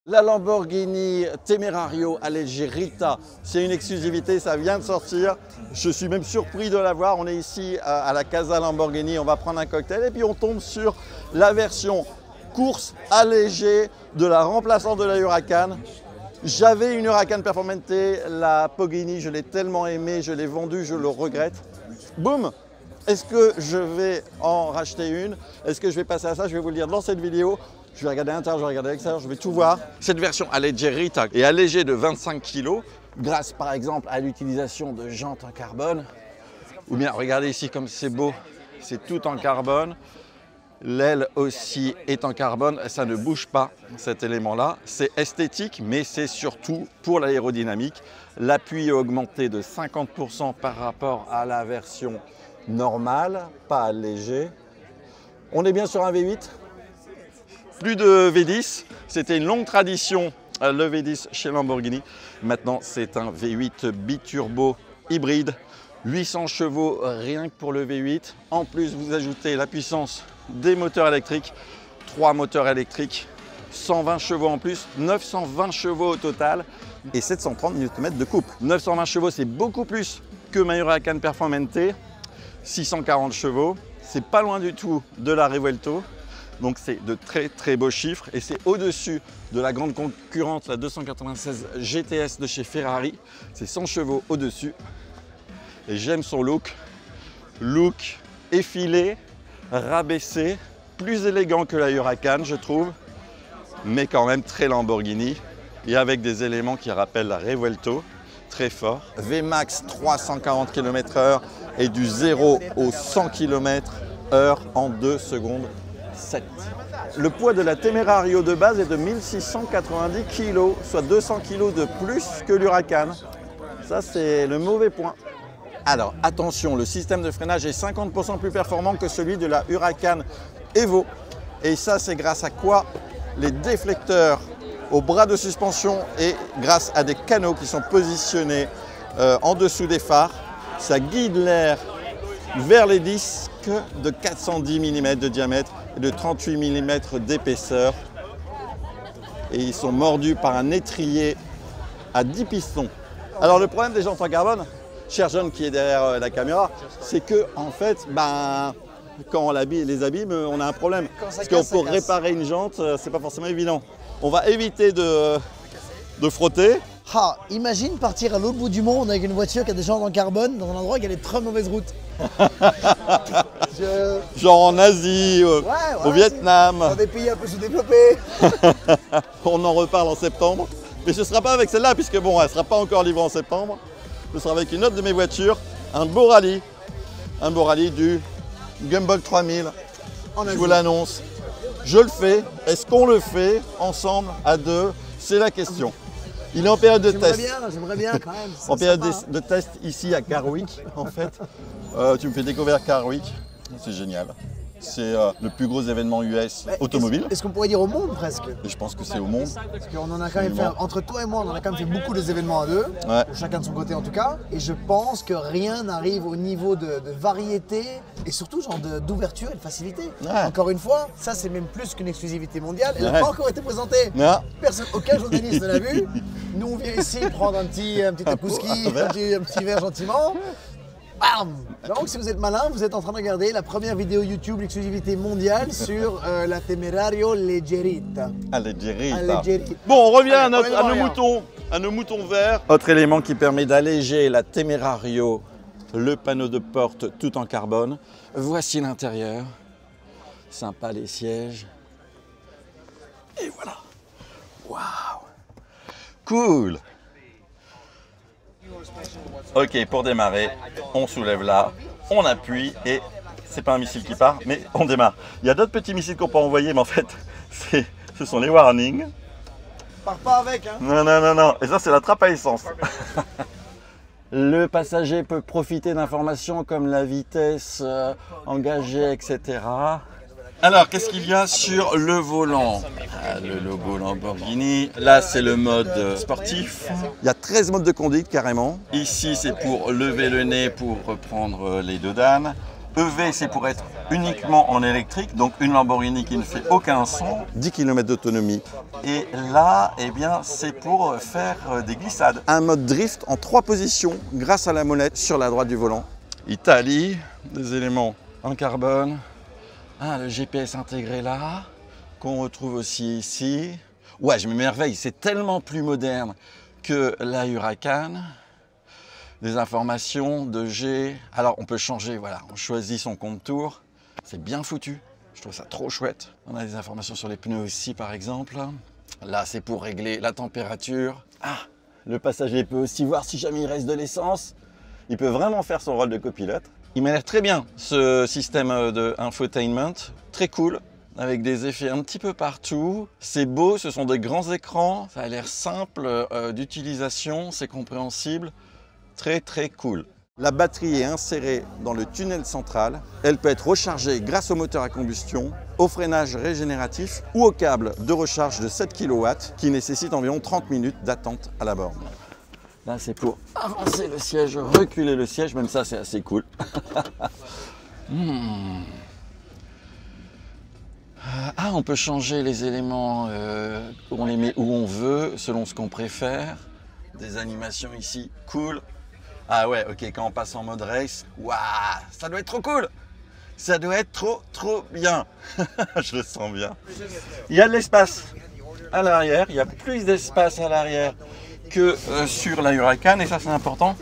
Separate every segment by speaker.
Speaker 1: La Lamborghini Temerario Alleggerita, c'est une exclusivité, ça vient de sortir. Je suis même surpris de la voir. On est ici à la Casa Lamborghini, on va prendre un cocktail et puis on tombe sur la version course allégée de la remplaçante de la Huracan. J'avais une Huracan Performante, la Pogini, je l'ai tellement aimée, je l'ai vendue, je le regrette. Boum! Est-ce que je vais en racheter une? Est-ce que je vais passer à ça? Je vais vous le dire dans cette vidéo. Je vais regarder à l'intérieur, je vais regarder à l'extérieur, je vais tout voir. Cette version Alleggerita est allégée de 25 kg grâce par exemple à l'utilisation de jantes en carbone. Ou bien regardez ici comme c'est beau, c'est tout en carbone. L'aile aussi est en carbone, ça ne bouge pas cet élément-là. C'est esthétique mais c'est surtout pour l'aérodynamique. L'appui est augmenté de 50% par rapport à la version normale, pas allégée. On est bien sur un V8. Plus de V10, c'était une longue tradition, le V10 chez Lamborghini. Maintenant, c'est un V8 biturbo hybride, 800 chevaux rien que pour le V8. En plus, vous ajoutez la puissance des moteurs électriques, 3 moteurs électriques, 120 chevaux en plus, 920 chevaux au total et 730 Nm de couple. 920 chevaux, c'est beaucoup plus que ma Huracan Performante, 640 chevaux. C'est pas loin du tout de la Revuelto. Donc c'est de très beaux chiffres et c'est au-dessus de la grande concurrente, la 296 GTS de chez Ferrari. C'est 100 chevaux au-dessus et j'aime son look. Look effilé, rabaissé, plus élégant que la Huracan je trouve, mais quand même très Lamborghini et avec des éléments qui rappellent la Revuelto, très fort. VMAX 340 km/h et du 0 au 100 km/h en 2 secondes. 7. Le poids de la Temerario de base est de 1690 kg, soit 200 kg de plus que l'Huracan. Ça, c'est le mauvais point. Alors, attention, le système de freinage est 50% plus performant que celui de la Huracan Evo. Et ça, c'est grâce à quoi? Les déflecteurs au bras de suspension et grâce à des canaux qui sont positionnés en dessous des phares. Ça guide l'air vers les disques de 410 mm de diamètre et de 38 mm d'épaisseur. Et ils sont mordus par un étrier à 10 pistons. Alors le problème des jantes en carbone, cher John qui est derrière la caméra, c'est que en fait, quand on les abîme, on a un problème. Parce que pour réparer une jante, c'est pas forcément évident. On va éviter de frotter.
Speaker 2: Ah, imagine partir à l'autre bout du monde avec une voiture qui a des jantes en carbone dans un endroit qui a des très mauvaises routes.
Speaker 1: Genre en Asie, au Vietnam.
Speaker 2: Dans des pays un peu sous-développés.
Speaker 1: On en reparle en septembre. Mais ce ne sera pas avec celle-là, puisque bon, elle ne sera pas encore livrée en septembre. Ce sera avec une autre de mes voitures, un beau rallye. Un beau rallye du Gumball 3000. Je vous l'annonce. Je le fais. Est-ce qu'on le fait ensemble, à deux? C'est la question. Il est en période de test.
Speaker 2: J'aimerais bien quand même.
Speaker 1: En période de test ici à Carwick, en fait. Tu me fais découvrir Carwick. C'est génial. C'est le plus gros événement US automobile.
Speaker 2: Est-ce qu'on pourrait dire au monde presque?
Speaker 1: Et je pense que c'est au monde.
Speaker 2: Parce qu'on en a quand même fait, entre toi et moi, on en a quand même fait beaucoup des événements à deux, chacun de son côté en tout cas. Et je pense que rien n'arrive au niveau de variété et surtout genre d'ouverture et de facilité. Encore une fois, ça c'est même plus qu'une exclusivité mondiale. Elle n'a pas encore été présentée. Personne, aucun journaliste ne l'a vu. Nous on vient ici prendre un petit takouski, un petit verre gentiment. Bam! Donc si vous êtes malin, vous êtes en train de regarder la première vidéo YouTube, l'exclusivité mondiale sur la Temerario Alleggerita.
Speaker 1: Alleggerita. Bon, on revient à nos moutons verts. Autre élément qui permet d'alléger la Temerario, le panneau de porte tout en carbone. Voici l'intérieur. Sympa les sièges. Et voilà. Waouh! Cool! Ok, pour démarrer, on soulève là, on appuie et c'est pas un missile qui part, mais on démarre. Il y a d'autres petits missiles qu'on peut envoyer, mais en fait, ce sont les warnings.
Speaker 2: Pars pas avec, hein?
Speaker 1: Non. Et ça, c'est la trappe à essence. Le passager peut profiter d'informations comme la vitesse engagée, etc. Alors, qu'est-ce qu'il y a sur le volant? Le logo Lamborghini. Là, c'est le mode sportif. Il y a 13 modes de conduite carrément. Ici, c'est pour lever le nez pour reprendre les dodanes. EV, c'est pour être uniquement en électrique, donc une Lamborghini qui ne fait aucun son. 10 km d'autonomie. Et là, eh bien, c'est pour faire des glissades. Un mode drift en 3 positions grâce à la molette sur la droite du volant. Italie, des éléments en carbone. Le GPS intégré là, qu'on retrouve aussi ici. Ouais, je m'émerveille, c'est tellement plus moderne que la Huracan. Des informations de G. Alors on peut changer, voilà, on choisit son compte tour. C'est bien foutu, je trouve ça trop chouette. On a des informations sur les pneus aussi par exemple. Là c'est pour régler la température. Le passager peut aussi voir si jamais il reste de l'essence. Il peut vraiment faire son rôle de copilote. Il m'a l'air très bien ce système de infotainment, très cool. Avec des effets un petit peu partout. C'est beau, ce sont des grands écrans. Ça a l'air simple d'utilisation, c'est compréhensible. Très très cool. La batterie est insérée dans le tunnel central. Elle peut être rechargée grâce au moteur à combustion, au freinage régénératif ou au câble de recharge de 7 kW qui nécessite environ 30 minutes d'attente à la borne. Là c'est pour avancer le siège, reculer le siège, même ça c'est assez cool. On peut changer les éléments, on les met où on veut, selon ce qu'on préfère. Des animations ici, cool. Ah ouais, ok, quand on passe en mode race, waouh, ça doit être trop cool. Ça doit être trop bien. Je le sens bien. Il y a de l'espace à l'arrière, il y a plus d'espace à l'arrière que sur la Huracan, et ça c'est important,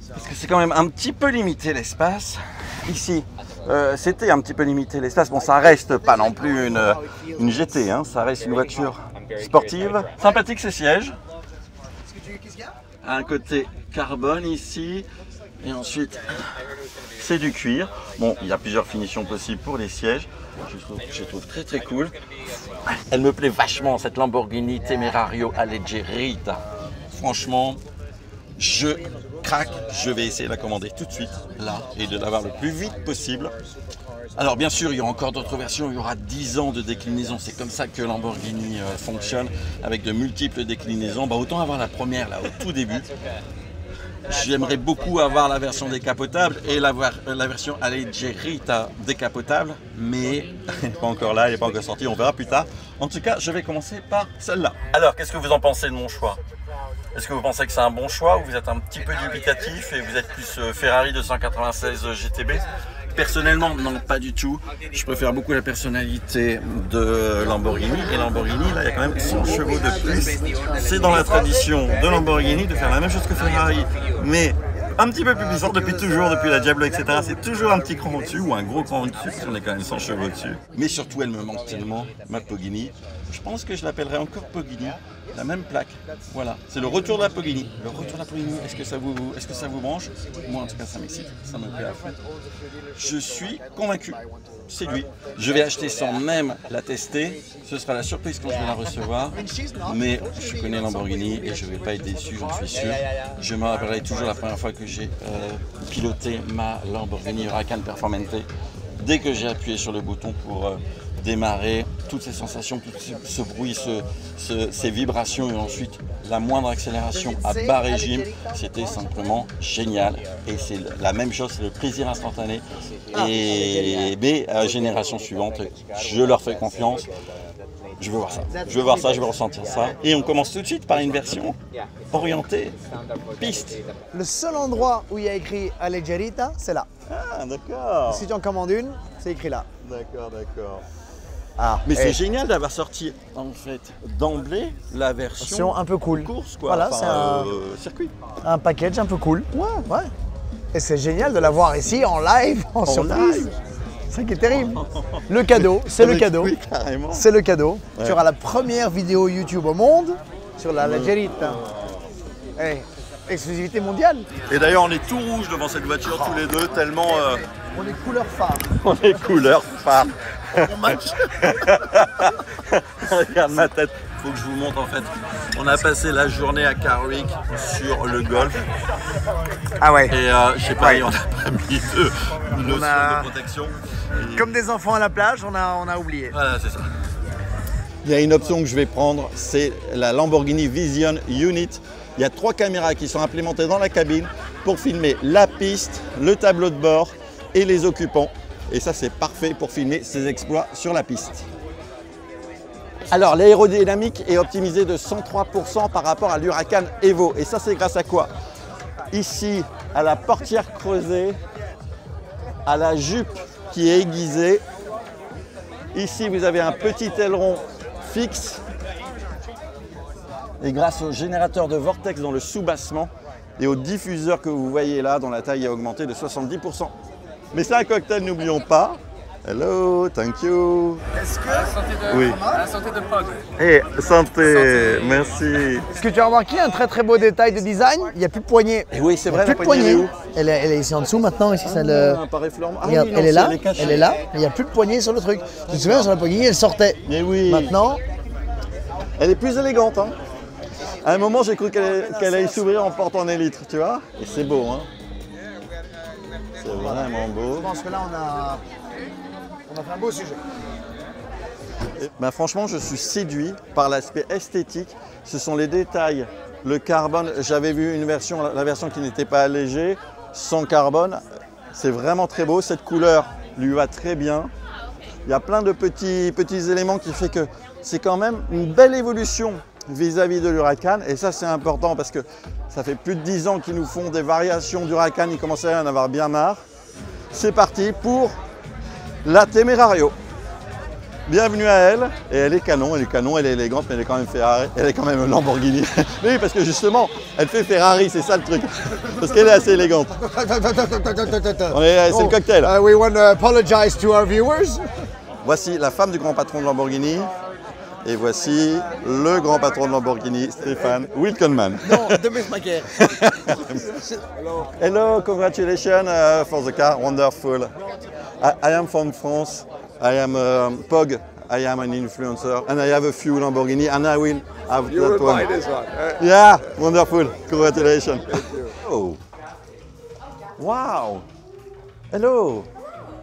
Speaker 1: parce que c'est quand même un petit peu limité l'espace. Ici, c'était un petit peu limité l'espace. Bon, ça reste pas non plus une GT, hein. Ça reste une voiture sportive. Sympathique ces sièges. Un côté carbone ici, et ensuite c'est du cuir. Bon, il y a plusieurs finitions possibles pour les sièges. Je trouve très très cool. Elle me plaît vachement cette Lamborghini Temerario Alleggerita. Franchement, je craque. Je vais essayer de la commander tout de suite là et de l'avoir le plus vite possible. Alors bien sûr, il y aura encore d'autres versions, il y aura 10 ans de déclinaison, c'est comme ça que Lamborghini fonctionne, avec de multiples déclinaisons. Autant avoir la première là au tout début. J'aimerais beaucoup avoir la version décapotable et la version Alleggerita décapotable, mais elle n'est pas encore là, elle n'est pas encore sortie, on verra plus tard. En tout cas, je vais commencer par celle-là. Alors, qu'est-ce que vous en pensez de mon choix? Est-ce que vous pensez que c'est un bon choix ou vous êtes un petit peu dubitatif et vous êtes plus Ferrari 296 GTB? Personnellement, non, pas du tout. Je préfère beaucoup la personnalité de Lamborghini. Et Lamborghini, là, il y a quand même 100 chevaux de plus. C'est dans la tradition de Lamborghini de faire la même chose que Ferrari, mais un petit peu plus puissant depuis toujours, depuis la Diablo, etc. C'est toujours un petit cran au-dessus ou un gros cran au-dessus, parce qu'on est quand même 100 chevaux au-dessus. Mais surtout, elle me manque tellement, ma Pogini. Je pense que je l'appellerai encore Pogini. La même plaque, voilà, c'est le retour de la Pogini. Le retour de la Pogini, est-ce que ça vous branche? Moi en tout cas ça m'excite, ça me plaît à fond. Je suis convaincu, séduit. Je vais acheter sans même la tester, ce sera la surprise quand je vais la recevoir. Mais je connais Lamborghini et je ne vais pas être déçu, j'en suis sûr. Je me rappellerai toujours la première fois que j'ai piloté ma Lamborghini Huracan Performante. Dès que j'ai appuyé sur le bouton pour démarrer, toutes ces sensations, tout ce bruit, ces vibrations et ensuite la moindre accélération à bas régime, c'était simplement génial. Et c'est la même chose, c'est le plaisir instantané. Et mes générations suivantes, je leur fais confiance. Je veux voir ça, je veux voir ça, je veux ressentir ça. Et on commence tout de suite par une version orientée piste.
Speaker 2: Le seul endroit où il y a écrit Alleggerita, c'est là.
Speaker 1: Ah, d'accord.
Speaker 2: Si tu en commandes une, c'est écrit là.
Speaker 1: D'accord, d'accord. Mais c'est génial d'avoir sorti en fait d'emblée la version
Speaker 2: un peu cool.
Speaker 1: Course, quoi.
Speaker 2: Voilà,
Speaker 1: enfin,
Speaker 2: c'est un
Speaker 1: circuit.
Speaker 2: Un package un peu cool. Ouais. Et c'est génial de l'avoir ici en live, en surprise. C'est ça qui est terrible. Le cadeau, c'est le cadeau.
Speaker 1: Oui, carrément.
Speaker 2: C'est le cadeau.
Speaker 1: Ouais.
Speaker 2: Tu auras la première vidéo YouTube au monde sur la Alleggerita. Exclusivité mondiale.
Speaker 1: Et d'ailleurs, on est tout rouge devant cette voiture tous les deux, tellement.
Speaker 2: On est couleur phare.
Speaker 1: On est couleur phare. On match. Regarde ma tête. Faut que je vous montre en fait. On a passé la journée à Carwick sur le golf.
Speaker 2: Ah ouais.
Speaker 1: Et je sais pas, on n'a pas mis de notion de protection. Et...
Speaker 2: Comme des enfants à la plage, on a oublié.
Speaker 1: Voilà, c'est ça. Il y a une option que je vais prendre, c'est la Lamborghini Vision Unit. Il y a 3 caméras qui sont implémentées dans la cabine pour filmer la piste, le tableau de bord et les occupants. Et ça, c'est parfait pour filmer ses exploits sur la piste. Alors, l'aérodynamique est optimisée de 103% par rapport à l'Huracan Evo. Et ça, c'est grâce à quoi? Ici, à la portière creusée, à la jupe qui est aiguisée. Ici, vous avez un petit aileron fixe. Et grâce au générateur de vortex dans le soubassement et au diffuseur que vous voyez là, dont la taille a augmenté de 70%. Mais c'est un cocktail, n'oublions pas. Hello, thank you.
Speaker 2: Est-ce que...
Speaker 3: La santé de,
Speaker 1: Oui.
Speaker 3: la santé de Pog.
Speaker 1: Hey, santé, merci.
Speaker 2: Est-ce que tu as remarqué un très très beau détail de design? Il n'y a plus de poignée.
Speaker 1: Et oui, c'est vrai,
Speaker 2: Il y a
Speaker 1: la
Speaker 2: plus de
Speaker 1: poignée,
Speaker 2: poignée.
Speaker 1: elle est où?
Speaker 2: Elle est ici en dessous maintenant. Ici, ça le...
Speaker 1: Un pareil fleurement. Ah
Speaker 2: Regarde,
Speaker 1: oui, non,
Speaker 2: elle est là,
Speaker 1: cachée.
Speaker 2: elle est là. Il n'y a plus de poignée sur le truc. Tu te souviens, sur la poignée, elle sortait.
Speaker 1: Mais oui.
Speaker 2: Maintenant,
Speaker 1: Elle est plus élégante. Hein. À un moment, j'ai cru qu'elle allait s'ouvrir en porte en élytre, tu vois. Et c'est beau, hein. C'est vraiment beau.
Speaker 2: je pense que là, on a fait un beau sujet.
Speaker 1: Ben, franchement, je suis séduit par l'aspect esthétique. Ce sont les détails, le carbone. J'avais vu une version, la version qui n'était pas allégée, sans carbone. C'est vraiment très beau. Cette couleur lui va très bien. Il y a plein de petits éléments qui font que c'est quand même une belle évolution vis-à-vis de l'Huracan. Et ça, c'est important parce que ça fait plus de 10 ans qu'ils nous font des variations d'Huracan. Ils commençaient à en avoir bien marre. C'est parti pour la Temerario. Bienvenue à elle. Et elle est canon, elle est élégante, mais elle est quand même Ferrari. Elle est quand même Lamborghini. Oui, parce que justement, elle fait Ferrari, c'est ça le truc. Parce qu'elle est assez élégante. C'est le cocktail.
Speaker 2: We want to apologize to our viewers.
Speaker 1: Voici la femme du grand patron de Lamborghini. Et voici le grand patron de Lamborghini, Stéphane Wilkenman.
Speaker 2: Non, de Mesmaker.
Speaker 1: Hello, congratulations for the car, wonderful. I am from France. I am Pog. I am an influencer, and I have a few Lamborghini, and I will have that one.
Speaker 3: Buy this one.
Speaker 1: Yeah, wonderful. Congratulations. Oh. Wow. Hello.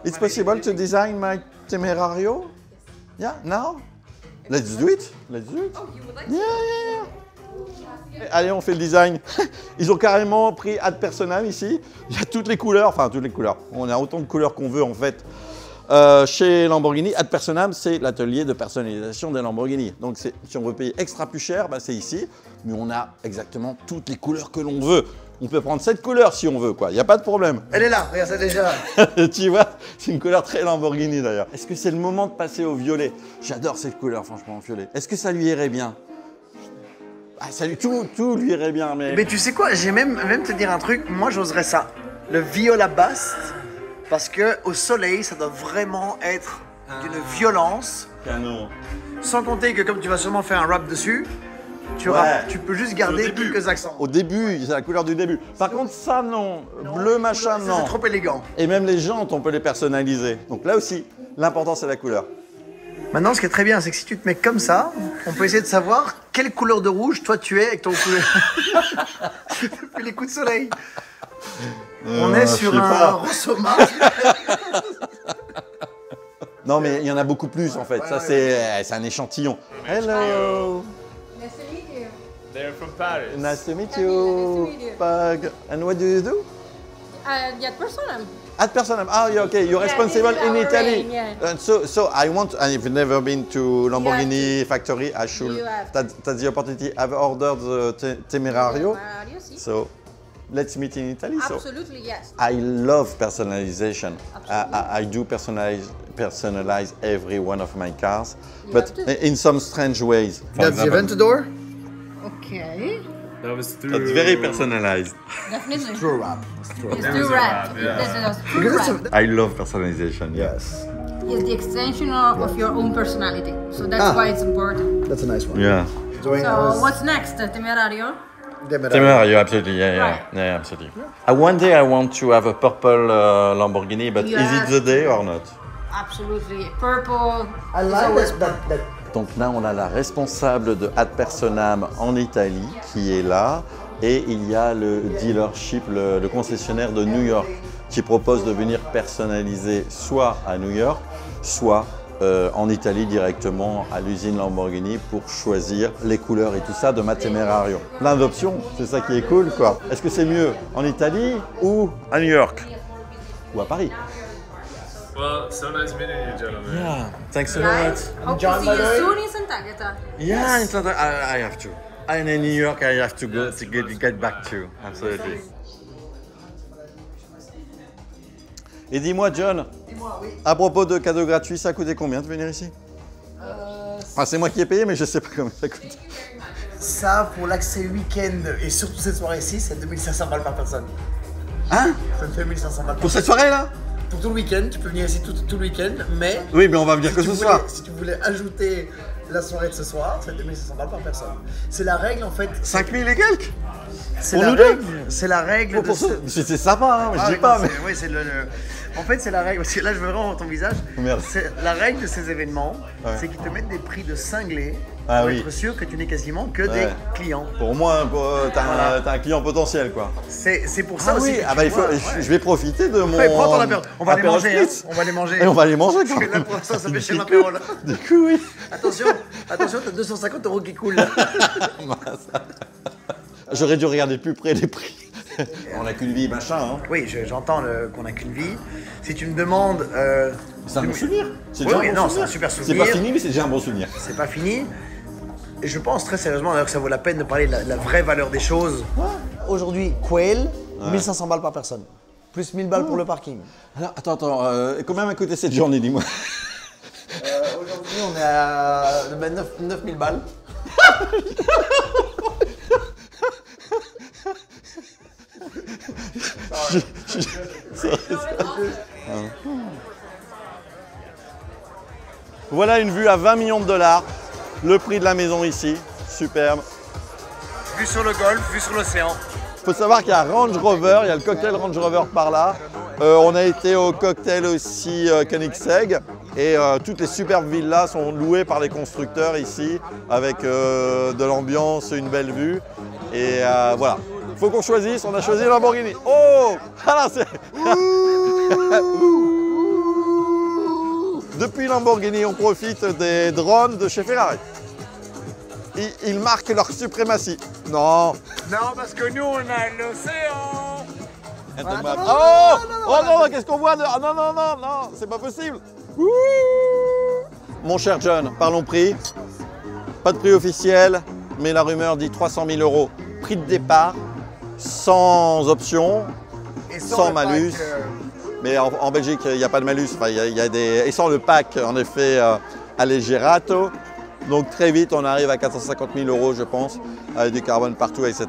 Speaker 1: It's possible to design my Temerario? Yeah, now? Let's do it. Let's do it. Yeah. Allez, on fait le design. Ils ont carrément pris ad personam ici. Il y a toutes les couleurs, enfin toutes les couleurs. On a autant de couleurs qu'on veut en fait. Chez Lamborghini, ad personam, c'est l'atelier de personnalisation des Lamborghini. Donc si on veut payer extra plus cher, bah, c'est ici. Mais on a exactement toutes les couleurs que l'on veut. On peut prendre cette couleur si on veut, quoi. Il n'y a pas de problème.
Speaker 2: Elle est là, regarde ça déjà.
Speaker 1: Tu vois, c'est une couleur très Lamborghini d'ailleurs. Est-ce que c'est le moment de passer au violet? J'adore cette couleur, franchement, violet. Est-ce que ça lui irait bien? Ah, ça lui, tout lui irait bien, mais...
Speaker 2: Mais tu sais quoi, j'ai même te dire un truc, moi j'oserais ça. Le viola basse, parce que au soleil, ça doit vraiment être d'une violence.
Speaker 1: Canon.
Speaker 2: Sans compter que comme tu vas sûrement faire un rap dessus, tu peux juste garder quelques accents.
Speaker 1: Au début, c'est la couleur du début. Par contre, ça non. Bleu machin, non.
Speaker 2: C'est trop élégant.
Speaker 1: Et même les jantes, on peut les personnaliser. Donc là aussi, l'important c'est la couleur.
Speaker 2: Maintenant, ce qui est très bien, c'est que si tu te mets comme ça, on peut essayer de savoir quelle couleur de rouge toi tu es avec ton couleur. Depuis les coups de soleil. On est sur un Rossoma.
Speaker 1: Non, mais il y en a beaucoup plus en fait. Ça, c'est un échantillon. Hello.
Speaker 4: Nice to meet you.
Speaker 3: They're from Paris.
Speaker 1: Nice to meet
Speaker 4: Nice to
Speaker 1: you.
Speaker 4: meet you.
Speaker 1: Pug. And what do you do?
Speaker 4: Yat personam.
Speaker 1: At personam. Ah, yeah, okay. You're responsible
Speaker 4: this is
Speaker 1: in
Speaker 4: our
Speaker 1: Italy.
Speaker 4: range, yeah.
Speaker 1: And so I want. And if you've never been to Lamborghini factory, I should.
Speaker 4: You have.
Speaker 1: That's the opportunity. I've ordered the Temerario.
Speaker 4: Si.
Speaker 1: So let's meet in Italy.
Speaker 4: Absolutely, yes.
Speaker 1: I love personalization. I do personalize every one of my cars, but in some strange ways.
Speaker 2: That's the Aventador.
Speaker 4: Okay.
Speaker 3: That was through.
Speaker 1: That's very personalized.
Speaker 4: Definitely.
Speaker 2: True rap.
Speaker 4: It's too rap.
Speaker 3: yeah.
Speaker 4: This is true rap.
Speaker 1: I love personalization.
Speaker 2: Yes.
Speaker 4: It's the extension of your own personality. So that's why it's important.
Speaker 2: That's a nice one.
Speaker 1: Yeah.
Speaker 4: So what's next, Temerario?
Speaker 1: Temerario, absolutely. Yeah, absolutely. One day I want to have a purple Lamborghini, but is it the day or not?
Speaker 4: Absolutely. Purple.
Speaker 2: I
Speaker 4: is
Speaker 2: like
Speaker 4: always
Speaker 2: that.
Speaker 1: Donc là, on a la responsable de Ad Personam en Italie qui est là, et il y a le dealership, le concessionnaire de New York, qui propose de venir personnaliser soit à New York, soit en Italie directement à l'usine Lamborghini pour choisir les couleurs et tout ça de ma Temerario. Plein d'options, c'est ça qui est cool, quoi. Est-ce que c'est mieux en Italie ou à New York? ou à Paris.
Speaker 3: Well, so nice meeting you, gentlemen.
Speaker 1: Yeah, thanks a
Speaker 4: Right?
Speaker 1: lot.
Speaker 4: Hope to see you soon in Santa Agatha.
Speaker 1: Yeah, in Santa, I have to. And in New York, I have to go to get back to. Absolutely. Et dis-moi, John, à propos de cadeaux gratuits, ça a coûté combien de venir ici? Enfin, c'est moi qui ai payé, mais je sais pas combien ça coûte.
Speaker 2: Ça, pour l'accès week-end et surtout cette soirée-ci, c'est 2500 balles par personne.
Speaker 1: Hein?
Speaker 2: C'est 2500 balles par
Speaker 1: Pour cette soirée-là?
Speaker 2: Pour tout le week-end, tu peux venir ici tout le week-end, mais
Speaker 1: Oui, mais on va venir que
Speaker 2: si
Speaker 1: ce
Speaker 2: tu
Speaker 1: soir.
Speaker 2: voulais- si tu voulais ajouter la soirée de ce soir, c'est 2500 balles par personne. C'est la règle en fait.
Speaker 1: 5000 et quelques?
Speaker 2: C'est
Speaker 1: pour
Speaker 2: la
Speaker 1: nous deux
Speaker 2: règle. C'est la règle de
Speaker 1: Pour
Speaker 2: ce...
Speaker 1: ça. C'est sympa, hein, mais
Speaker 2: Ah
Speaker 1: je
Speaker 2: oui,
Speaker 1: dis pas.
Speaker 2: non,
Speaker 1: Mais...
Speaker 2: c'est- oui, c'est En fait, c'est la règle. Parce que là, je veux vraiment ton visage.
Speaker 1: Merde.
Speaker 2: C'est la règle de ces événements,
Speaker 1: Ouais.
Speaker 2: c'est qu'ils te mettent des prix de cinglés
Speaker 1: Ah
Speaker 2: pour
Speaker 1: oui.
Speaker 2: être sûr que tu n'es quasiment que
Speaker 1: Ouais.
Speaker 2: des clients.
Speaker 1: Pour moi, t'as
Speaker 2: Voilà.
Speaker 1: un client potentiel, quoi.
Speaker 2: C'est pour ça
Speaker 1: Ah
Speaker 2: aussi.
Speaker 1: oui,
Speaker 2: que
Speaker 1: ah
Speaker 2: tu
Speaker 1: bah, il faut,
Speaker 2: vois,
Speaker 1: je vais profiter de mon.
Speaker 2: Ouais, prends ton apéro. On va les
Speaker 1: apéro
Speaker 2: manger. Hein.
Speaker 1: spritz.
Speaker 2: On va les manger.
Speaker 1: Et on va les manger,
Speaker 2: Parce
Speaker 1: quoi.
Speaker 2: que là, pour l'instant, ça fait cher l'apéro. Là.
Speaker 1: Du coup, oui.
Speaker 2: Attention, attention, t'as 250 € qui coulent. Là.
Speaker 1: J'aurais dû regarder de plus près les prix. On n'a qu'une vie, machin. Hein.
Speaker 2: Oui, j'entends qu'on n'a qu'une vie. Si tu me demandes.
Speaker 1: C'est un bon souvenir. C'est
Speaker 2: Oui,
Speaker 1: déjà
Speaker 2: oui,
Speaker 1: un bon
Speaker 2: non,
Speaker 1: souvenir.
Speaker 2: c'est un super
Speaker 1: C'est
Speaker 2: souvenir.
Speaker 1: pas fini, mais c'est déjà un bon souvenir.
Speaker 2: C'est pas fini. Et je pense très sérieusement d'ailleurs que ça vaut la peine de parler de la vraie valeur des choses. Aujourd'hui, Quail, 1500 balles par personne. Plus 1000 balles pour le parking.
Speaker 1: Alors, attends, combien m'a coûté cette journée, dis-moi?
Speaker 2: Aujourd'hui, on est à 9000 balles.
Speaker 1: Voilà une vue à 20 millions de dollars. Le prix de la maison ici. Superbe.
Speaker 2: Vue sur le golfe, vue sur l'océan.
Speaker 1: Il faut savoir qu'il y a Range Rover, il y a le cocktail Range Rover par là. On a été au cocktail aussi Koenigsegg. Et toutes les superbes villas sont louées par les constructeurs ici, avec de l'ambiance, une belle vue. Et voilà. Il faut qu'on choisisse, on a choisi la Lamborghini. Oh! Ah là, c'est... Depuis Lamborghini, on profite des drones de chez Ferrari. Ils marquent leur suprématie. Non.
Speaker 2: Non, parce que nous, on a l'océan.
Speaker 1: Oh non, qu'est-ce qu'on voit de... Ah, non, c'est pas possible. Ouh. Mon cher John, parlons prix. Pas de prix officiel, mais la rumeur dit 300 000 €. Prix de départ, sans option,
Speaker 2: Et
Speaker 1: sans
Speaker 2: le
Speaker 1: malus.
Speaker 2: pack,
Speaker 1: Mais en Belgique, il n'y a pas de malus. Enfin, il y a des... Et sans le pack, en effet, allégerato. Donc très vite, on arrive à 450 000 €, je pense, avec du carbone partout, etc.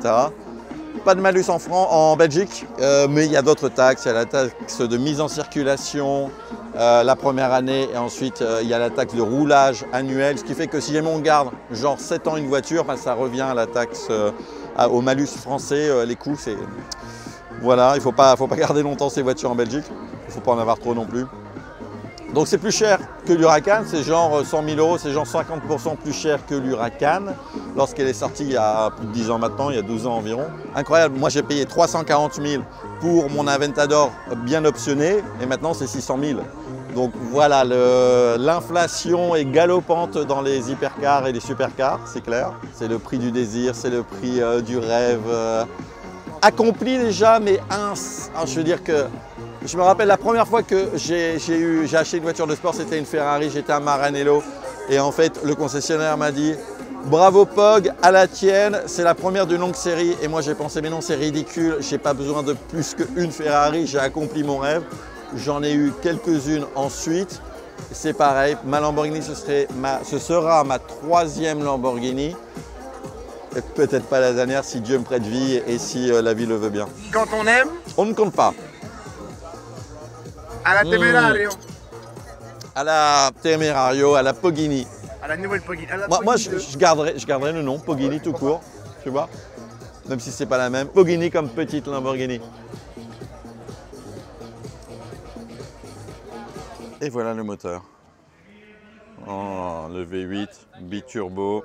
Speaker 1: Pas de malus en Belgique, mais il y a d'autres taxes. Il y a la taxe de mise en circulation la première année, et ensuite il y a la taxe de roulage annuel, ce qui fait que si jamais on garde genre 7 ans une voiture, ben, ça revient à la taxe, au malus français. Les coûts, c'est... Voilà, il ne faut pas garder longtemps ces voitures en Belgique. Il ne faut pas en avoir trop non plus. Donc c'est plus cher que l'Huracan, c'est genre 100 000 €, c'est genre 50% plus cher que l'Huracan lorsqu'elle est sortie il y a plus de 10 ans maintenant, il y a 12 ans environ. Incroyable, moi j'ai payé 340 000 pour mon Aventador bien optionné et maintenant c'est 600 000. Donc voilà, l'inflation est galopante dans les hypercars et les supercars, c'est clair. C'est le prix du désir, c'est le prix du rêve accompli déjà, mais je veux dire que je me rappelle la première fois que j'ai acheté une voiture de sport, c'était une Ferrari, j'étais à Maranello et en fait le concessionnaire m'a dit bravo Pog, à la tienne, c'est la première d'une longue série et moi j'ai pensé mais non c'est ridicule, j'ai pas besoin de plus qu'une Ferrari, j'ai accompli mon rêve, j'en ai eu quelques-unes ensuite, c'est pareil, ma Lamborghini ce sera ma 3e Lamborghini. Peut-être pas la dernière si Dieu me prête vie et si la vie le veut bien.
Speaker 2: Quand on aime,
Speaker 1: On ne compte pas.
Speaker 2: à la Temerario,
Speaker 1: À la Temerario, à la Poghini.
Speaker 2: à la nouvelle Poggi.
Speaker 1: Moi je garderai le nom, Poghini tout court, tu vois. Même si c'est pas la même. Poghini comme petite Lamborghini. Et voilà le moteur. Oh, le V8 biturbo.